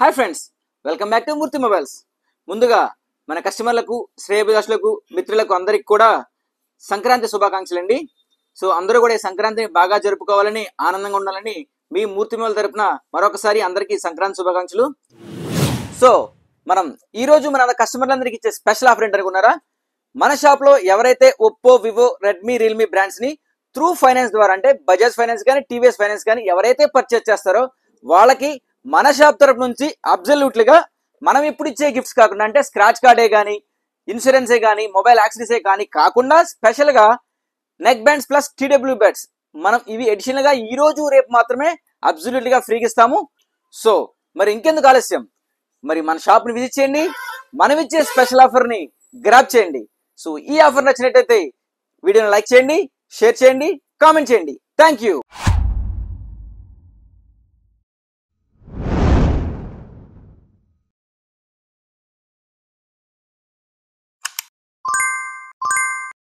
Hi friends, welcome back to Murthy mobiles. ముందుగా మన కస్టమర్లకు, శ్రేయోభిలాషులకు, మిత్రులకు అందరికి కూడా సంక్రాంతి శుభాకాంక్షలు అండి. సో అందరూ కూడా ఈ సంక్రాంతిని బాగా జరుపుకోవాలని, ఆనందంగా ఉండాలని మీ మూర్తి మొబైల్ తరపున మరొకసారి అందరికీ సంక్రాంతి శుభాకాంక్షలు. సో మనం ఈ రోజు మన కస్టమర్లందరికీ ఇచ్చే స్పెషల్ ఆఫర్ ఏంటనుకున్నారా? మన షాప్ లో ఎవరైతే Oppo, Vivo, Redmi, Realme brands ని త్రూ ఫైనాన్స్ ద్వారా, అంటే బజాజ్ ఫైనాన్స్ కానీ, టీవీఎస్ ఫైనాన్స్ కానీ ఎవరైతే పర్చేస్ చేస్తారో వాళ్ళకి మన షాప్ తరపు నుంచి అబ్సల్యూట్లీగా మనం ఇప్పుడు ఇచ్చే గిఫ్ట్స్ కాకుండా, అంటే స్క్రాచ్ కార్డే కానీ, ఇన్సూరెన్సే కానీ, మొబైల్ యాక్సెసరీసే కానీ కాకుండా స్పెషల్ గా neck bands plus TW bats మనం ఇవి అడిషనల్ గా ఈ రోజు రేపు మాత్రమే అబ్సల్యూట్లీగా ఫ్రీగా ఇస్తాము. సో మరి ఇంకెందుకు ఆలస్యం, మరి మన షాప్ ని విజిట్ చేయండి, మనం ఇచ్చే స్పెషల్ ఆఫర్ ని గ్రాబ్ చేయండి. సో ఈ ఆఫర్ నచ్చినట్టయితే వీడియోని లైక్ చేయండి, షేర్ చేయండి, కామెంట్ చేయండి. Thank you.